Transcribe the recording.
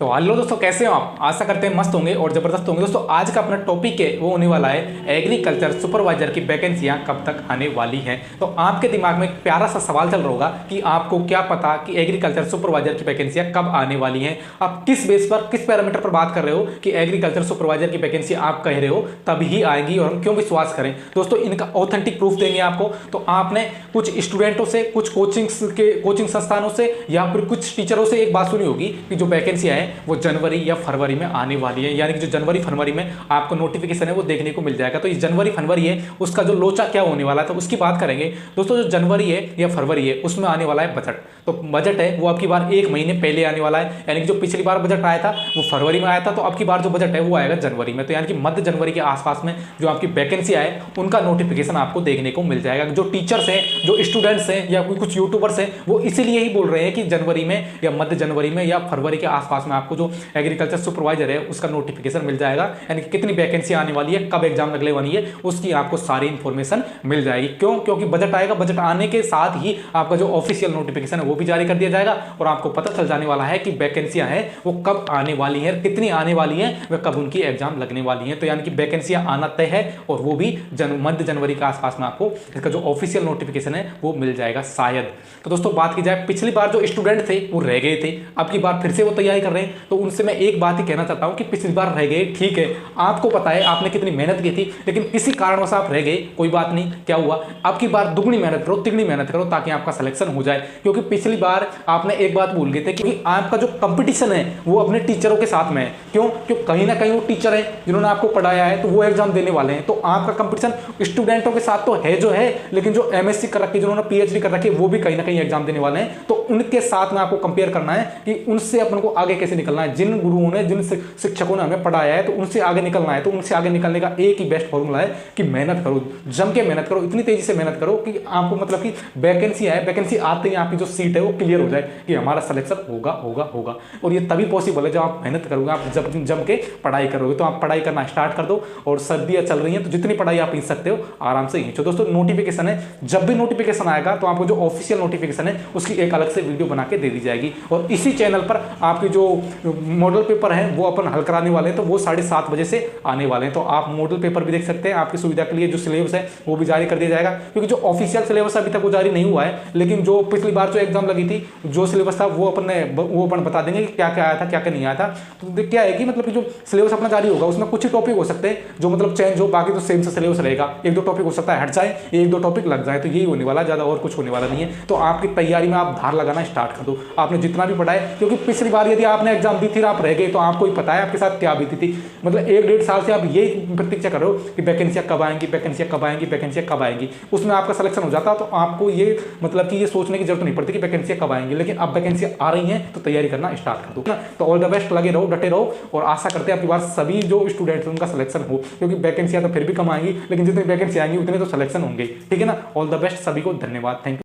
तो हेलो दोस्तों, कैसे हो आप? आशा करते हैं मस्त होंगे और जबरदस्त होंगे। दोस्तों आज का अपना टॉपिक है वो होने वाला है एग्रीकल्चर सुपरवाइजर की वैकेंसियां कब तक आने वाली हैं। तो आपके दिमाग में एक प्यारा सा सवाल चल रहा होगा कि आपको क्या पता कि एग्रीकल्चर सुपरवाइजर की वैकेंसियां कब आने वाली हैं। आप किस बेस पर, किस पैरामीटर पर बात कर रहे हो कि एग्रीकल्चर सुपरवाइजर की वैकेंसी आप कह रहे हो तभी आएगी और हम क्यों विश्वास करें। दोस्तों इनका ऑथेंटिक प्रूफ देंगे आपको। तो आपने कुछ स्टूडेंटों से, कुछ कोचिंग संस्थानों से या फिर कुछ टीचरों से एक बात सुनी होगी कि जो वैकेंसियां हैं वो जनवरी या फरवरी में आने वाली है, यानी कि जो जनवरी फरवरी में आपको नोटिफिकेशन है वो देखने को मिल जाएगा। तो इस जनवरी फरवरी है उसका जो लोचा क्या होने वाला है तो उसकी बात करेंगे। दोस्तों जो जनवरी है या फरवरी है उसमें आने वाला है बजट। तो बजट है वो आपकी बार एक महीने पहले आने वाला है, यानी कि जो पिछली बार बजट आया था वो फरवरी में आया था, तो अब की बार जो बजट है वो आएगा जनवरी में। तो यानी कि मध्य जनवरी के आसपास में जो आपकी वैकेंसी आए उनका नोटिफिकेशन आपको देखने को मिल जाएगा। जो टीचर्स हैं, जो स्टूडेंट्स हैं या कोई कुछ यूट्यूबर्स हैं वो इसीलिए ही बोल रहे हैं कि जनवरी में या मध्य जनवरी में या फरवरी के आसपास में आपको जो एग्रीकल्चर सुपरवाइजर है उसका नोटिफिकेशन मिल जाएगा, यानी कि कितनी वैकेंसी आने वाली है, कब एग्जाम लगने वाली है, उसकी आपको सारी इंफॉर्मेशन मिल जाएगी। क्यों? क्योंकि बजट आएगा, बजट आने के साथ ही आपका जो ऑफिशियल नोटिफिकेशन है वो भी जारी कर दिया जाएगा और आपको पता चल जाने वाला है कि वैकेंसियां हैं वो कब आने वाली है, कितनी आने वाली है, व कब उनकी एग्जाम लगने वाली है। तो यानी कि वैकेंसियां आना तय है और वो भी मध्य जनवरी के आसपास में आपको इसका जो ऑफिशियल नोटिफिकेशन है वो मिल जाएगा शायद। तो दोस्तों बात की जाए, पिछली बार जो स्टूडेंट थे वो रह गए थे, अब की बार फिर से वो तैयारी कर रहे हैं। तो उनसे मैं एक बात ही कहना चाहता हूं कि पिछली बार रह गए, ठीक है, आपको पता है आपने कितनी मेहनत की थी, लेकिन किसी कारणवश आप रह गए, कोई बात नहीं, क्या हुआ, अब की बार दुगनी मेहनत करो, तिगनी मेहनत करो ताकि आपका सिलेक्शन हो जाए। क्योंकि पिछली बार आपने एक बात भूल गए थे, क्योंकि आपका जो कंपटीशन है वो अपने टीचरों के साथ में है। क्यों? क्योंकि कहीं ना कहीं वो टीचर है जिन्होंने आपको पढ़ाया है तो वो एग्जाम देने वाले हैं। तो आपका कंपटीशन स्टूडेंटों के साथ तो है जो है, लेकिन जो एमएससी कर रखी, जिन्होंने पीएचडी कर रखी है वो भी कहीं ना कहीं एग्जाम देने वाले हैं। तो उनके साथ में आपको कंपेयर करना है कि उनसे अपन को आगे कैसे निकलना है। जिन गुरुओं ने, जिन शिक्षकों ने हमें पढ़ाया है तो उनसे आगे निकलना है। तो उनसे आगे निकलने का एक ही बेस्ट फॉर्मूला है कि मेहनत करो, जम के मेहनत करो, इतनी तेजी से मेहनत करो कि आपको मतलब कि वैकेंसी आए, वैकेंसी आते ही आपकी जो सीट है वो क्लियर हो जाए कि हमारा सिलेक्शन होगा होगा होगा। और ये तभी पॉसिबल है जब आप मेहनत करोगे, आप जब जम के पढ़ाई करोगे। तो आप पढ़ाई करना स्टार्ट कर दो और सर्दियां चल रही हैं तो जितनी पढ़ाई आप खींच सकते हो आराम से खींचो। दोस्तों नोटिफिकेशन है, जब भी नोटिफिकेशन आएगा तो आपको जो ऑफिशियल नोटिफिकेशन है उसकी एक अलग से वीडियो बना के दे दी जाएगी। और इसी चैनल पर आपके जो मॉडल पेपर है वो अपन हल कराने वाले हैं, तो वो 7:30 बजे से आने वाले हैं। तो आप मॉडल पेपर भी देख सकते हैं। आपकी सुविधा के लिए जो सिलेबस है वो भी जारी कर दिया जाएगा, क्योंकि जो ऑफिशियल सिलेबस अभी तक वो जारी नहीं हुआ है, लेकिन जो पिछली बार जो एग्जाम लगी थी जो सिलेबस था वो अपन बता देंगे कि क्या क्या आया था, क्या क्या नहीं आया था। तो क्या है कि मतलब कि जो सिलेबस अपना जारी होगा उसमें कुछ ही टॉपिक हो सकते हैं जो मतलब चेंज हो, बाकी तो सेम से सिलेबस रहेगा। एक दो टॉपिक हो सकता है हट जाए, एक दो टॉपिक लग जाए, तो यही होने वाला, ज्यादा और कुछ होने वाला नहीं है। तो आपकी तैयारी में आप धार लगाना स्टार्ट कर दो, आपने जितना भी पढ़ा है। क्योंकि पिछली बार यदि आपने एग्जाम दी थी आप रह गए तो आपको ही पता है आपके साथ क्या बीती थी। मतलब 1-1.5 साल से आप यही प्रतीक्षा कर रहे हो कि वैकेंसियां कब आएंगी, वैकेंसियां कब आएंगी, वैकेंसियां कब आएंगी। उसमें आपका सिलेक्शन हो जाता तो आपको ये मतलब कि ये सोचने की जरूरत नहीं पड़ती कि वैकेंसियां कब आएंगी। लेकिन अब वैकेंसियां आ रही हैं तो तैयारी करना स्टार्ट कर दो। तो ऑल द बेस्ट, लगे रहो, डटे रहो और आशा करते हैं आपकी बार सभी जो स्टूडेंट्स उनका सिलेक्शन हो, क्योंकि वैकेंसियां तो फिर भी कम आएंगी, लेकिन जितनी वैकेंसी आएंगी उतने तो सिलेक्शन होंगे। ठीक है ना? ऑल द बेस्ट सभी को, धन्यवाद, थैंक यू।